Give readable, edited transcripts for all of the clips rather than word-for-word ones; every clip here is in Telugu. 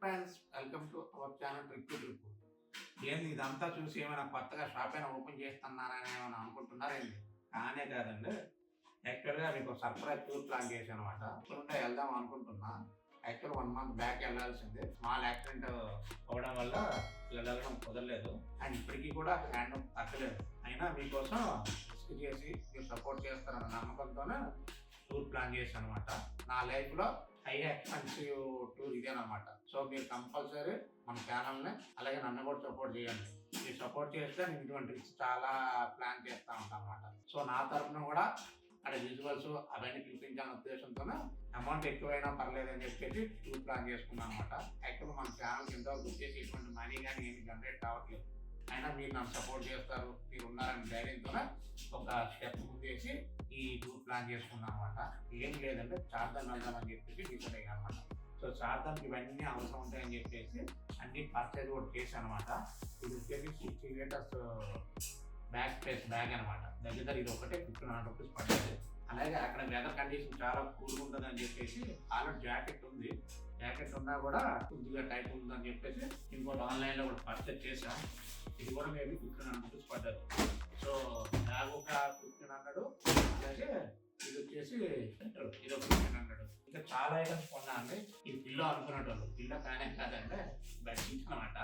Friends, welcome to our channel trip. ఏంది ఇదంతా చూసి ఏమైనా కొత్తగా షాప్ అయినా ఓపెన్ చేస్తున్నారని ఏమైనా అనుకుంటున్నారేంటి? కానే కాదండి. యాక్చువల్గా మీకు సర్ప్రైజ్ టూర్ ప్లాన్ చేశాను అనమాట. ఇప్పుడుంటే వెళ్దాం అనుకుంటున్నా. యాక్చువల్ 1 month బ్యాక్ వెళ్ళాల్సిందే. స్మాల్ యాక్సిడెంట్ అవ్వడం వల్ల వెళ్ళడం కుదరలేదు. అండ్ ఇప్పటికీ కూడా హ్యాండ్ తగ్గలేదు. అయినా మీకోసం రిస్క్ చేసి మీరు సపోర్ట్ చేస్తారన్న నమ్మకంతోనే టూర్ ప్లాన్ చేశాను అనమాట. నా లైఫ్లో హై ఎక్స్పెన్సివ్ టూర్ ఇదేనమాట. సో మీరు కంపల్సరీ మన ఛానల్ని అలాగే నన్ను కూడా సపోర్ట్ చేయండి. మీరు సపోర్ట్ చేస్తే నేను ఇటువంటి చాలా ప్లాన్ చేస్తూ ఉంటాను అనమాట. సో నా తరఫున కూడా అక్కడ విజువల్స్ అవన్నీ చూపించాలనే ఉద్దేశంతోనే అమౌంట్ ఎక్కువైనా పర్లేదు అని చెప్పేసి టూర్ ప్లాన్ చేసుకున్నాను అనమాట. యాక్చువల్గా మన ఛానల్కి ఎంతవరకు వచ్చేసి ఇటువంటి మనీ కానీ ఏమి జనరేట్ కావట్లేదు. అయినా మీరు నన్ను సపోర్ట్ చేస్తారు, మీరు ఉన్నారని ధైర్యంతోనే ఒక స్టెప్ ముందేసి ఈ టూర్ ప్లాన్ చేసుకున్నాను అనమాట. ఏం లేదంటే చార్ధామ్ వెళ్దామని చెప్పేసి డిసైడ్ అయ్యాను అనమాట. సో చార్ధామ్కి ఇవన్నీ అవసరం ఉంటాయని చెప్పేసి అన్ని పర్చేజ్ కూడా చేశాను అనమాట. ఇది వచ్చేసి 60 liters బ్యాగ్ అనమాట. దగ్గర ఇది ఒకటే 1,500 rupees పడుతుంది. అలాగే అక్కడ వెదర్ కండిషన్ చాలా కూల్గా ఉంటుంది అని చెప్పేసి ఆల్రెడీ జాకెట్ ఉంది. జాకెట్ ఉన్నా కూడా కొద్దిగా టైప్ ఉందని చెప్పేసి ఇంకోటి ఆన్లైన్లో కూడా పర్చేజ్ చేశాను. ఇది కూడా మేబీ 1,500 rupees పడ్డది. సో బ్యాగ్ ఒక 1,500, అలాగే ఇది వచ్చేసి ఇది ఒక 1,500. ఇంకా చాలా ఐటమ్స్ కొన్నా అండి. ఇది పిల్లో అనుకునేటోళ్ళు, పిల్లో కానీ కాదంటే బెడ్షీట్ అనమాట,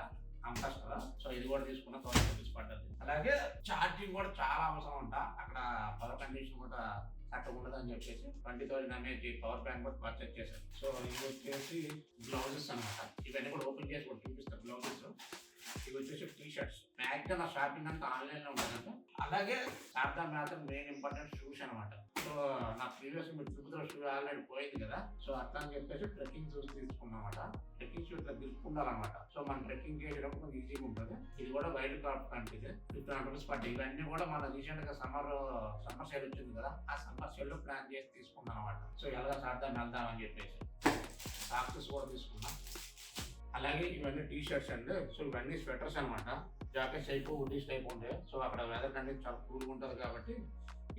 కంఫర్ట్ కదా. సో ఇది కూడా తీసుకున్న 1,000 rupees పడ్డది. అలాగే ఛార్జింగ్ కూడా చాలా అవసరం ఉంటా. అక్కడ పవర్ కండిషన్ కూడా చక్కగా ఉండదు అని చెప్పేసి 20,000 mAh పవర్ బ్యాంక్ కూడా పర్చేజ్ చేశాను. సో ఇది వచ్చేసి గ్లౌజెస్ అనమాట. ఇవన్నీ కూడా ఓపెన్ చేసి కూడా చూపిస్తాను గ్లౌజెస్. ఇవి వచ్చేసి టీ-షర్ట్స్. మ్యాక్సిమం నా షాపింగ్ అంతా ఆన్లైన్లో ఉంటుందంట. అలాగే చార్ధామ్ మాత్రం మెయిన్ ఇంపార్టెంట్ షూస్ అనమాట. సో నా ప్రీవియస్ మీరు తిరుపతిలో షూ ఆల్రెడీ పోయింది కదా. సో అట్లా అని చెప్పేసి ట్రెక్కింగ్ షూస్ తీసుకున్నమాట. ట్రెక్కింగ్ షూస్ ఇట్లా తీసుకుండాలన్నమాట. సో మనం ట్రెక్కింగ్ చేసేటప్పుడు కొంచెం ఈజీగా ఉంటుంది. ఇది కూడా వైల్డ్ క్రాఫ్ట్ కంట్రీ 1,500 rupees పడ్డాయి. ఇవన్నీ కూడా మన రీసెంట్ గా సమ్మర్ సేల్ వచ్చింది కదా, ఆ సమ్మర్ సేల్ లో ప్లాన్ చేసి తీసుకున్నాం అనమాట. సో ఎలాగ చార్ధామ్ వెళ్దాం అని చెప్పేసి సాక్సెస్ కూడా తీసుకున్నాం. అలాగే ఇవన్నీ టీ-షర్ట్స్ అండి. సో ఇవన్నీ స్వెటర్స్ అనమాట. జాకెట్స్ టైప్, హుడీస్ టైప్ ఉంటాయి. సో అక్కడ వెదర్ కండిషన్ చాలా కూల్గా ఉంటుంది కాబట్టి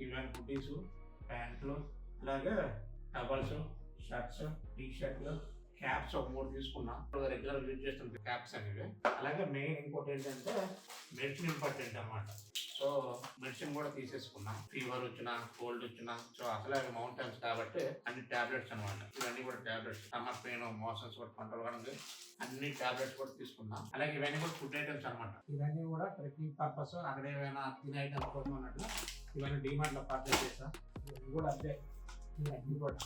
ఇవన్నీ హుడీస్, ప్యాంట్లు, అలాగే టవల్స్, షర్ట్స్, టీ-షర్ట్లు, క్యాప్స్ ఒక 3 తీసుకున్నా. రెగ్యులర్ యూజ్ చేస్తుంటే క్యాప్స్ అనేవి. అలాగే మెయిన్ ఇంకోటి ఏంటంటే మెడిసిన్ ఇంపార్టెంట్ అనమాట. సో మెడిసిన్ కూడా తీసేసుకున్నా. ఫీవర్ వచ్చినా, కోల్డ్ వచ్చినా. సో అసలు అవి మౌంటైన్స్ కాబట్టి అన్ని టాబ్లెట్స్ అనమాట. ఇవన్నీ కూడా టాబ్లెట్స్. స్టమక్ పెయిన్, మోషన్స్ కూడా కంట్రోల్ కావడానికి అన్ని టాబ్లెట్స్ కూడా తీసుకున్నా. అలాగే ఇవన్నీ కూడా ఫుడ్ ఐటమ్స్ అనమాట. ఇవన్నీ కూడా ట్రెక్కింగ్ పర్పస్, అక్కడ ఏమైనా తినే ఐటమ్స్ కోసం అన్నట్లు ఇవన్నీ డిమార్ట్ లో పర్చేస్ చేసా. ఇవన్నీ కూడా అదే. ఇవన్నీ కూడా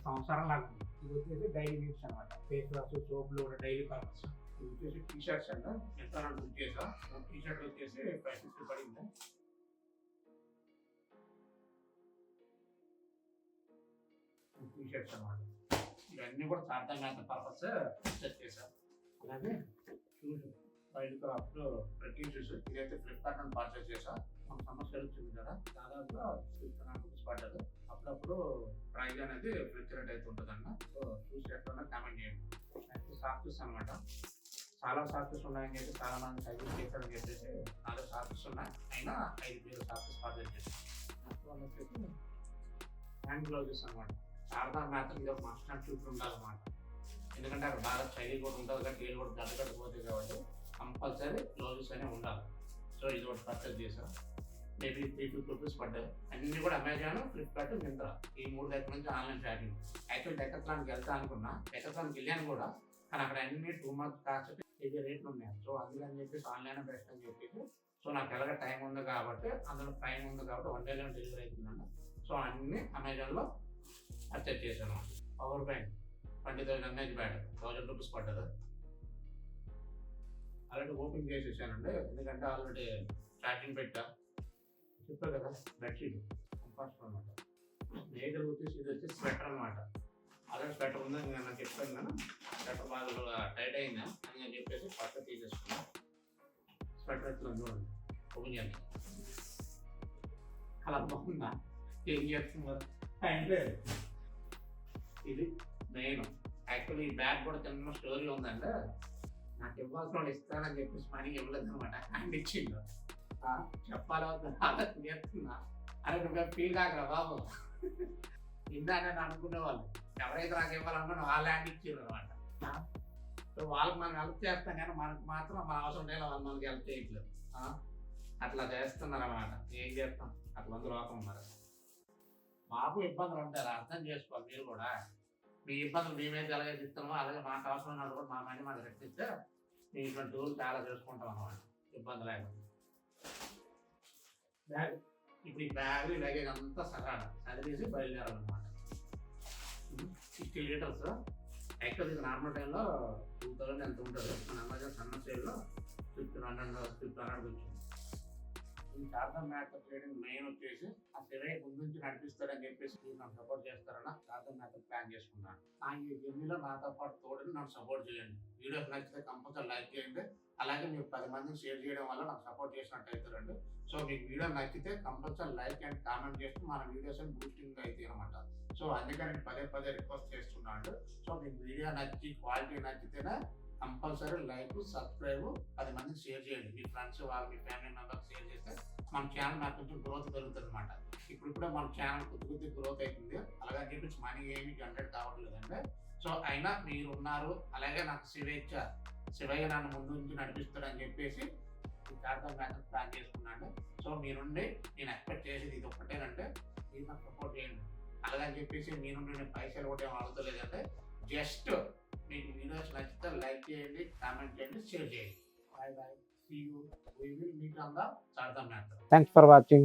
సంవత్సరం లాగుతుంది. ఇది వచ్చేసి డైలీ యూస్ అనమాట. ఫేస్ వాష్, సోప్లు కూడా డైలీ పర్పస్. ఇది వచ్చేసి టీ-షర్ట్స్ అంట. ఎంత బుక్ చేసా. టీ-షర్ట్ వచ్చేసి 550 పడింది. టీ-షర్ట్స్ అనమాట. ఇవన్నీ కూడా చార్ధామ్ పర్పస్ సెట్ చేశా. అలాగే shoes, wild craft trekking shoes. ఇదైతే ఫ్లిప్కార్ట్ అని పర్చేస్ చేసా. మన సమస్య వచ్చింది కదా, దాదాపుగా 1,500 rupees పడ్డది. అప్పుడప్పుడు ప్రైస్ అనేది ఫ్లక్చురేట్ అయితే ఉంటుంది అన్న. సో షూస్ ఎట్లా కామెంట్ చేయండి. నెక్స్ట్ సాక్సెస్ అనమాట. చాలా సాక్సెస్ ఉన్నాయని చెప్పి చాలా మంది సజెస్ట్ చేశారని చెప్పేసి 4 సాక్సెస్ ఉన్నాయి. అయినా 5 సాక్సెస్ పర్చేస్ చేశాను. నెక్స్ట్ వన్ వచ్చేసి హ్యాండ్ గ్లౌజెస్ అనమాట. చార్ధామ్ మాత్రం ఇది ఒక మస్ట్ అండ్ షూట్ ఉండాలన్నమాట. ఎందుకంటే అక్కడ బాగా చలి కూడా ఉంటుంది కాబట్టి ఏళ్ళు కూడా గడ్డగడ్డిపోతాయి కాబట్టి కంపల్సరీ గ్లౌజెస్ అనేవి ఉండాలి. సో ఇది ఒకటి పర్చేస్ చేశాను. మేబీ 350 rupees పడ్డాయి. అన్ని కూడా అమెజాన్, ఫ్లిప్కార్ట్, మింత్రా, ఈ 3 దగ్గర నుంచి ఆన్లైన్ షాపింగ్. యాక్చువల్ డెకత్లాన్కి వెళ్తా అనుకున్నా. డెకత్లాన్కి వెళ్ళాను కూడా, కానీ అక్కడ అన్ని 2 months కాస్ట్ ఇది రేట్లు ఉన్నాయి. సో అందుకని చెప్పేసి ఆన్లైన్ బెస్ట్ అని చెప్పేసి. సో నాకు ఎలాగ టైం ఉంది కాబట్టి, అందులో ప్రైమ్ ఉంది కాబట్టి 1 day డెలివరీ అవుతుందండి. సో అన్ని అమెజాన్లో పర్చేస్ చేశాను. Power bank 20,000 mAh bag 1,000 rupees పడ్డది. ఆల్రెడీ ఓపెన్ చేసేసానండి, ఎందుకంటే ఆల్రెడీ ఛార్జింగ్ పెట్టా. చెప్పారు కదా, బెడ్షీట్ కంఫర్ట్ అనమాట. మేజర్ వచ్చేసి ఇది వచ్చేసి స్వెటర్ అనమాట. ఆల్రెడీ స్వెటర్ ఉందని నేను నాకు చెప్పాను కదా, స్వెటర్ బాగా టైట్ అయిందా అని నేను చెప్పేసి పక్క తీసేసుకున్నా. స్వెటర్ ఎట్లా చూడండి, ఓపెన్ చేయండి. అలా బాగుందా, ఏం చేస్తున్నారు అంటే ఇది మెయిన్. యాక్చువల్లీ ఈ బ్యాగ్ కూడా చిన్న స్టోరీ ఉందండి. నాకు ఇవ్వాల్సిన వాళ్ళు ఇస్తానని చెప్పేసి మనీ ఇవ్వలేదు అనమాట. హ్యాండ్ ఇచ్చిండు. చెప్పాలో చేస్తున్నా. అరే నువ్వు ఫీల్ కాకరా బాబు, ఇందాక అనుకునే వాళ్ళు ఎవరైతే నాకు ఇవ్వాలనుకున్నా వాళ్ళు హ్యాండ్ ఇచ్చారు అనమాట. వాళ్ళకి మనం హెల్ప్ చేస్తాం కానీ మనకు మాత్రం మన అవసరం లేదు, వాళ్ళు మనకి హెల్ప్ చేయట్లేదు. అట్లా చేస్తున్నారు అన్నమాట. ఏం చేస్తాం, అట్లా మంది లోకం ఉన్నారు. మాకు ఇబ్బందులు ఉంటాయి, అలా అర్థం చేసుకోవాలి మీరు కూడా. మీ ఇబ్బందులు మేమైతే ఎలాగే ఇస్తున్నామో అలాగే మాకు అవసరం ఉన్నప్పుడు కూడా మా మనీ మాకు రెట్టిస్తే మేము ఇటువంటి టూర్లు చాలా చేసుకుంటాం అన్నమాట, ఇబ్బంది లేకుండా. బ్యాగ్ ఇప్పుడు ఈ బ్యాగ్ లగేజ్ అంతా చదివేసి బయలుదేరాలన్నమాట. 60 లీటర్స్. యాక్చువల్ ఇది నార్మల్ టైంలో 2000 ఎంత ఉంటుంది, మన అమెజాన్ సమ్మర్ సేల్లో 1500 వచ్చింది. ఈ శారదా మ్యాటర్ ట్రేడింగ్ మెయిన్ వచ్చేసి ఆ శివయ్య ముందు నుంచి నడిపిస్తారని చెప్పేసి మీరు నాకు సపోర్ట్ చేస్తారన్న శారదా మ్యాటర్ ప్లాన్ చేసుకున్నాను. ఈ జర్నీలో నాతో పాటు తోడని నాకు సపోర్ట్ చేయండి. వీడియోస్ నచ్చితే కంపల్సరీ లైక్ చేయండి. అలాగే మీరు 10 మందికి షేర్ చేయడం వల్ల నాకు సపోర్ట్ చేసినట్టు అవుతారండి. సో మీకు వీడియో నచ్చితే కంపల్సరీ లైక్ అండ్ కామెంట్ చేస్తే మన వీడియోస్ బూస్టింగ్ అవుతాయి అనమాట. సో అందుకని పదే రిక్వెస్ట్ చేస్తున్నాను. సో మీకు వీడియో నచ్చి క్వాలిటీ నచ్చితేనే కంపల్సరీ లైక్, సబ్స్క్రైబ్ 10 మందికి షేర్ చేయండి. మీ ఫ్రెండ్స్ వాళ్ళు మీ ఫ్యామిలీ మెంబర్స్ షేర్ చేస్తే మన ఛానల్ నాకు కొంచెం గ్రోత్ పెరుగుతుంది అనమాట. ఇప్పుడు మన ఛానల్ కొద్ది గ్రోత్ అవుతుంది. అలాగని చెప్పేసి మనీ ఏమి జనరేట్ కావట్లేదంటే. సో అయినా మీరు ఉన్నారు, అలాగే నాకు శివయ్య నన్ను ముందు నుంచి నడిపిస్తాడని చెప్పేసి శారదా మ్యాటర్ ప్లాన్ చేసుకున్నాను. సో మీరుండి నేను ఎక్స్పెక్ట్ చేసేది ఇది ఒక్కటేనంటే మీరు నాకు సపోర్ట్ చేయండి. అలాగని చెప్పేసి మీ నుండి నేను పైసలు కూడా ఏం అడుగుతలేదంటే జస్ట్ మీకు వీడియోస్ నచ్చితే లైక్ చేయండి, కామెంట్ చేయండి, షేర్ చేయండి. Bye. See you. We will meet on the Sharadha Matter. Thanks for watching.